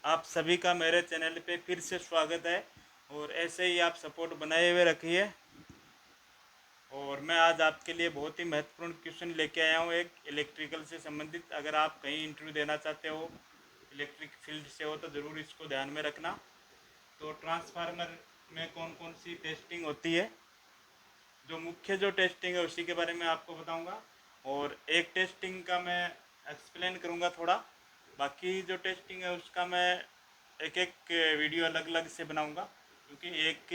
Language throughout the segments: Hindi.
आप सभी का मेरे चैनल पे फिर से स्वागत है और ऐसे ही आप सपोर्ट बनाए हुए रखिए। और मैं आज आपके लिए बहुत ही महत्वपूर्ण क्वेश्चन लेके आया हूँ, एक इलेक्ट्रिकल से संबंधित। अगर आप कहीं इंटरव्यू देना चाहते हो, इलेक्ट्रिक फील्ड से हो, तो ज़रूर इसको ध्यान में रखना। तो ट्रांसफार्मर में कौन कौन सी टेस्टिंग होती है, जो टेस्टिंग है उसी के बारे में आपको बताऊंगा। और एक टेस्टिंग का मैं एक्सप्लेन करूंगा थोड़ा, बाकी जो टेस्टिंग है उसका मैं एक एक वीडियो अलग अलग से बनाऊंगा, क्योंकि एक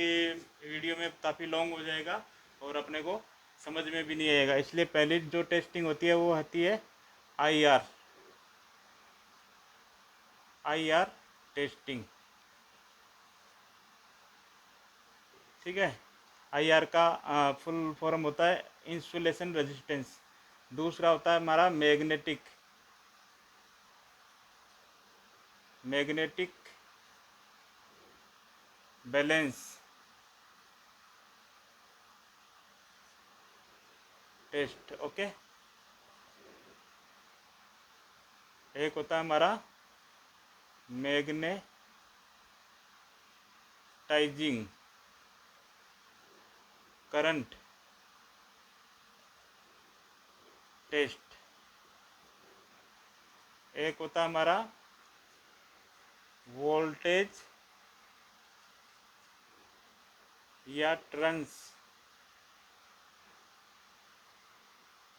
वीडियो में काफ़ी लॉन्ग हो जाएगा और अपने को समझ में भी नहीं आएगा। इसलिए पहली जो टेस्टिंग होती है वो होती है आईआर आईआर टेस्टिंग। ठीक है। आईआर का फुल फॉर्म होता है इंसुलेशन रेजिस्टेंस। दूसरा होता है हमारा मैग्नेटिक बैलेंस टेस्ट। ओके। एक होता है हमारा मैग्नेटाइजिंग करंट टेस्ट। एक होता है हमारा वोल्टेज या टर्न्स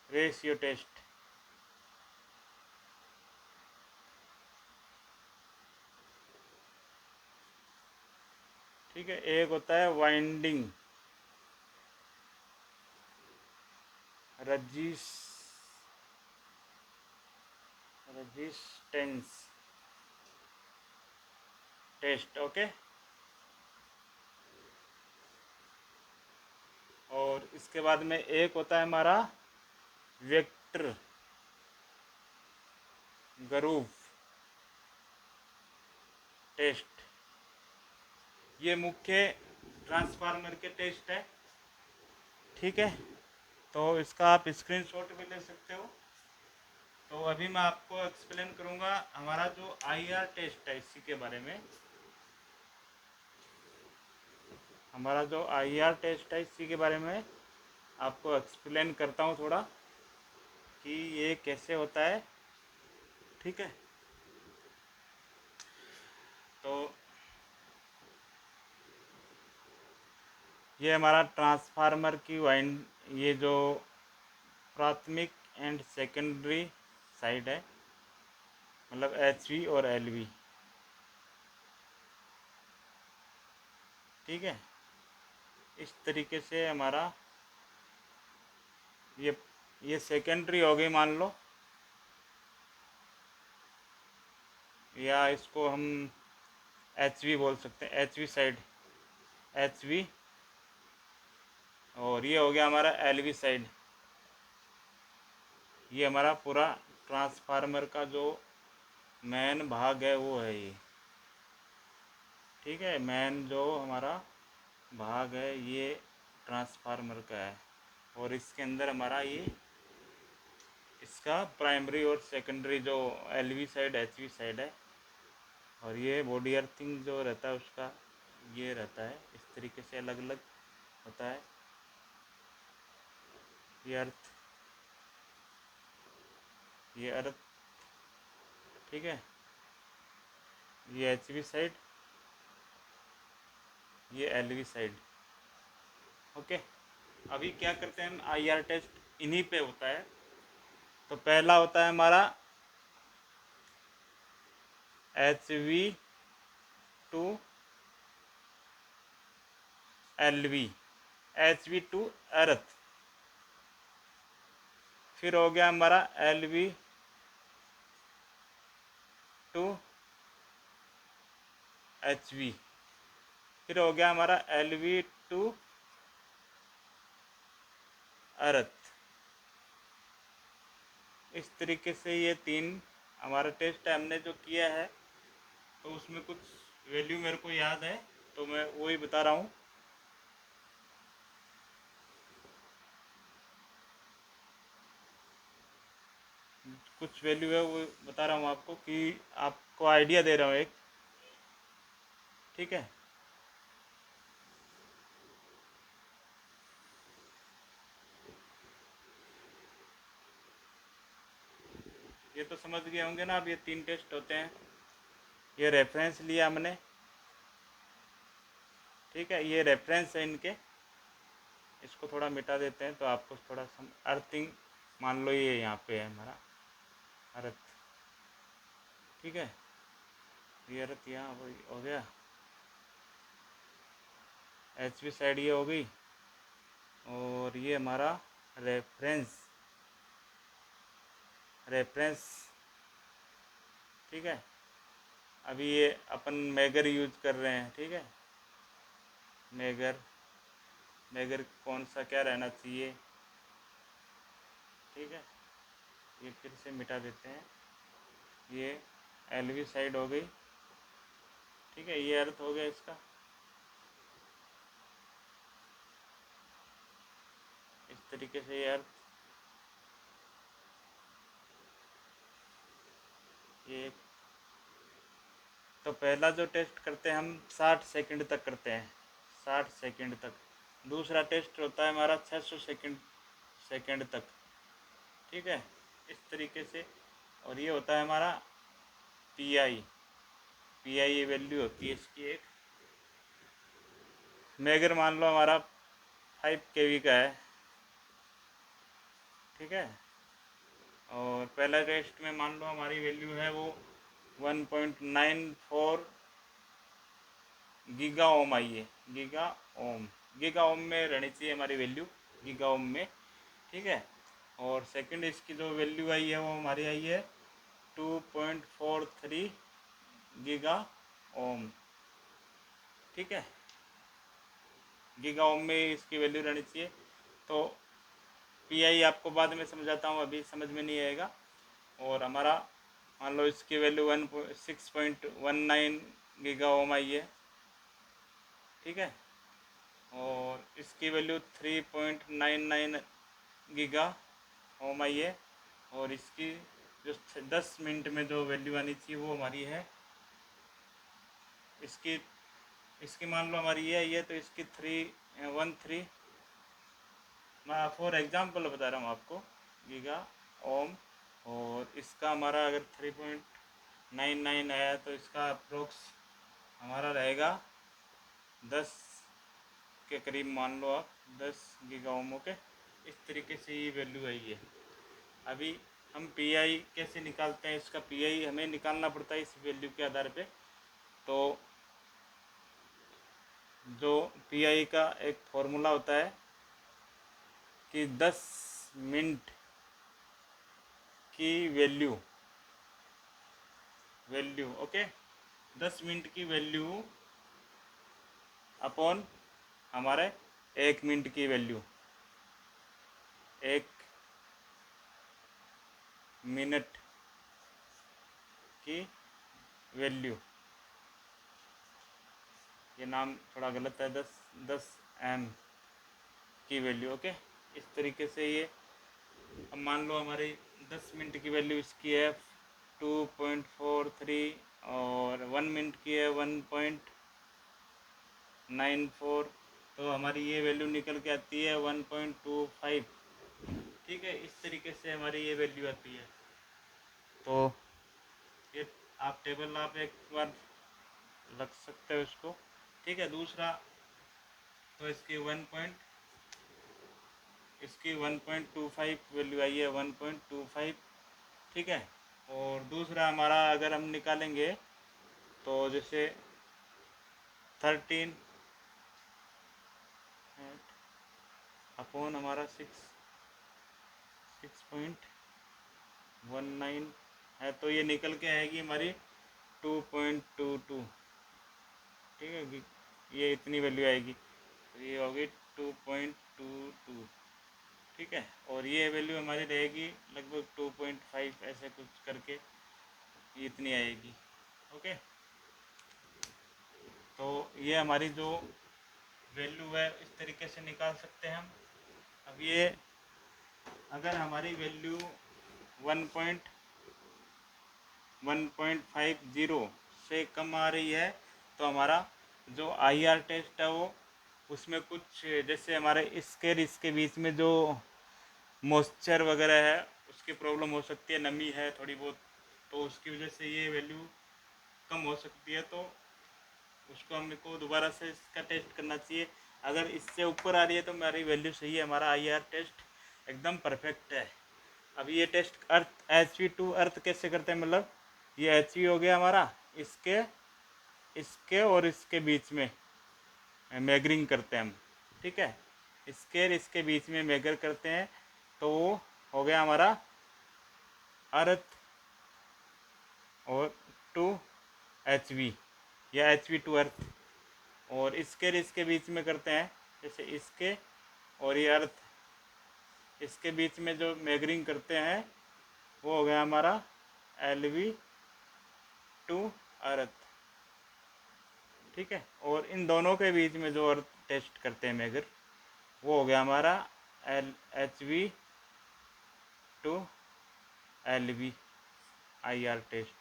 रेशियो टेस्ट। ठीक है। एक होता है वाइंडिंग रजिस रजिस्टेंस टेस्ट। ओके। और इसके बाद में एक होता है हमारा वेक्टर ग्रूव टेस्ट। ये मुख्य ट्रांसफार्मर के टेस्ट है। ठीक है। तो इसका आप स्क्रीनशॉट भी ले सकते हो। तो अभी मैं आपको एक्सप्लेन करूंगा हमारा जो आईआर टेस्ट है, इसी के बारे में। हमारा जो आईआर टेस्ट है इसी के बारे में आपको एक्सप्लेन करता हूँ थोड़ा, कि ये कैसे होता है। ठीक है। तो ये हमारा ट्रांसफार्मर की वाइंड, ये जो प्राथमिक एंड सेकेंडरी साइड है, मतलब एचवी और एलवी। ठीक है। इस तरीके से हमारा ये ये सेकेंडरी हो गई मान लो, या इसको हम एचवी बोल सकते हैं, एचवी साइड, एचवी। और ये हो गया हमारा एलवी साइड। ये हमारा पूरा ट्रांसफार्मर का जो मेन भाग है वो है ये। ठीक है। मेन जो हमारा भाग है ये ट्रांसफार्मर का है। और इसके अंदर हमारा ये इसका प्राइमरी और सेकेंडरी जो एलवी साइड एचवी साइड है। और ये बॉडी अर्थिंग जो रहता है उसका ये रहता है, इस तरीके से अलग अलग होता है ये अर्थ, ये अर्थ। ठीक है। ये एचवी साइड, ये एलवी साइड। ओके। अभी क्या करते हैं हम, आईआर टेस्ट इन्हीं पे होता है। तो पहला होता है हमारा HV to LV, HV to earth. फिर हो गया हमारा एलवी टू एचवी। फिर हो गया हमारा एलवी टू अर्थ। इस तरीके से ये तीन हमारा टेस्ट है, हमने जो किया है। तो उसमें कुछ वैल्यू मेरे को याद है, तो मैं वही बता रहा हूँ। कुछ वैल्यू है वो बता रहा हूँ आपको, कि आपको आइडिया दे रहा हूँ एक। ठीक है। ये तो समझ गए होंगे ना। अब ये 3 टेस्ट होते हैं। ये रेफरेंस लिया हमने, ठीक है। ये रेफरेंस है इनके। इसको थोड़ा मिटा देते हैं तो आपको थोड़ा अर्थिंग मान लो ये यहाँ पे है हमारा अर्थ, ठीक है। ये अर्थ यहाँ हो गया, एच वी साइड ये हो गई, और ये हमारा रेफरेंस, ठीक है। अभी ये अपन मेगर यूज कर रहे हैं, ठीक है। मेगर कौन सा क्या रहना चाहिए, ठीक है। ये फिर से मिटा देते हैं। ये एलवी साइड हो गई, ठीक है। ये अर्थ हो गया इसका। इस तरीके से ये अर्थ, ये तो पहला जो टेस्ट करते हैं हम 60 सेकंड तक करते हैं, 60 सेकंड तक। दूसरा टेस्ट होता है हमारा 600 सेकंड तक, ठीक है। इस तरीके से। और ये होता है हमारा पीआई ये वैल्यू होती है इसकी एक। मेगर मान लो हमारा 5 kV का है, ठीक है। और पहला टेस्ट में मान लो हमारी वैल्यू है वो 1.94 गीगा ओम आई है। गीगा ओम में रहनी चाहिए हमारी वैल्यू, गीगा ओम में, ठीक है। और सेकंड इसकी जो वैल्यू आई है वो हमारी आई है 2.43 गीगा ओम, ठीक है। गीगा ओम में इसकी वैल्यू रहनी चाहिए। तो पीआई आपको बाद में समझाता हूँ, अभी समझ में नहीं आएगा। और हमारा मान लो इसकी वैल्यू 6.19 गीगा ओम आई है, ठीक है। और इसकी वैल्यू 3.99 गीगा ओम आई है। और इसकी जो 10 मिनट में जो वैल्यू आनी चाहिए वो हमारी है, इसकी मान लो हमारी ये आई है, तो इसकी 313, मैं फॉर एग्जांपल बता रहा हूँ आपको, गीगा ओम। और इसका हमारा अगर 3.99 आया तो इसका अप्रोक्स हमारा रहेगा 10 के करीब, मान लो आप 10 गीगा ओमों के। इस तरीके से ये वैल्यू आई है। अभी हम पीआई कैसे निकालते हैं, इसका पीआई हमें निकालना पड़ता है इस वैल्यू के आधार पे। तो जो पीआई का एक फॉर्मूला होता है कि 10 मिनट की वैल्यू ओके, 10 मिनट की वैल्यू अपॉन हमारे 1 मिनट की वैल्यू, 1 मिनट की वैल्यू, ये नाम थोड़ा गलत है, 10 एम की वैल्यू, ओके। इस तरीके से ये, अब मान लो हमारी 10 मिनट की वैल्यू इसकी है 2.43 और 1 मिनट की है 1.94, तो हमारी ये वैल्यू निकल के आती है 1.25, ठीक है। इस तरीके से हमारी ये वैल्यू आती है। तो ये आप टेबल आप एक बार रख सकते हो इसको, ठीक है। दूसरा तो इसकी 1.25 वैल्यू आई है, 1.25, ठीक है। और दूसरा हमारा अगर हम निकालेंगे तो जैसे 13 अपॉन हमारा 6.19 है, तो ये निकल के आएगी हमारी 2.22, ठीक है। ये इतनी वैल्यू आएगी, तो ये होगी 2.22, ठीक है। और ये वैल्यू हमारी रहेगी लगभग 2.5 ऐसे कुछ करके इतनी आएगी, ओके। तो ये हमारी जो वैल्यू है इस तरीके से निकाल सकते हैं हम। अब ये अगर हमारी वैल्यू 1.50 से कम आ रही है तो हमारा जो आईआर टेस्ट है वो उसमें कुछ जैसे हमारे इसके बीच में जो मॉइस्चर वगैरह है उसकी प्रॉब्लम हो सकती है, नमी है थोड़ी बहुत, तो उसकी वजह से ये वैल्यू कम हो सकती है। तो उसको हमको दोबारा से इसका टेस्ट करना चाहिए। अगर इससे ऊपर आ रही है तो हमारी वैल्यू सही है, हमारा आईआर टेस्ट एकदम परफेक्ट है। अब ये टेस्ट अर्थ HV2 अर्थ कैसे करते हैं, मतलब ये HV हो गया हमारा, इसके इसके और इसके बीच में मेजरिंग करते हैं हम, ठीक है, इसके और इसके बीच में मेजर करते हैं, तो वो हो गया हमारा अर्थ और 2HV या HV2 अर्थ। और इसके और इसके बीच में करते हैं, जैसे इसके और ये अर्थ, इसके बीच में जो मेजरिंग करते हैं वो हो गया हमारा LV2 अर्थ, ठीक है। और इन दोनों के बीच में जो अर्थ टेस्ट करते हैं मेजर, वो हो गया हमारा HV2 LV IR टेस्ट।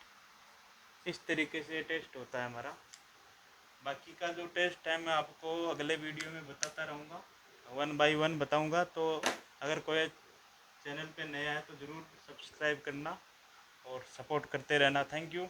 इस तरीके से टेस्ट होता है हमारा। बाकी का जो टेस्ट है मैं आपको अगले वीडियो में बताता रहूँगा, 1 बाय 1 बताऊँगा। तो अगर कोई चैनल पे नया है तो ज़रूर सब्सक्राइब करना और सपोर्ट करते रहना। Thank you.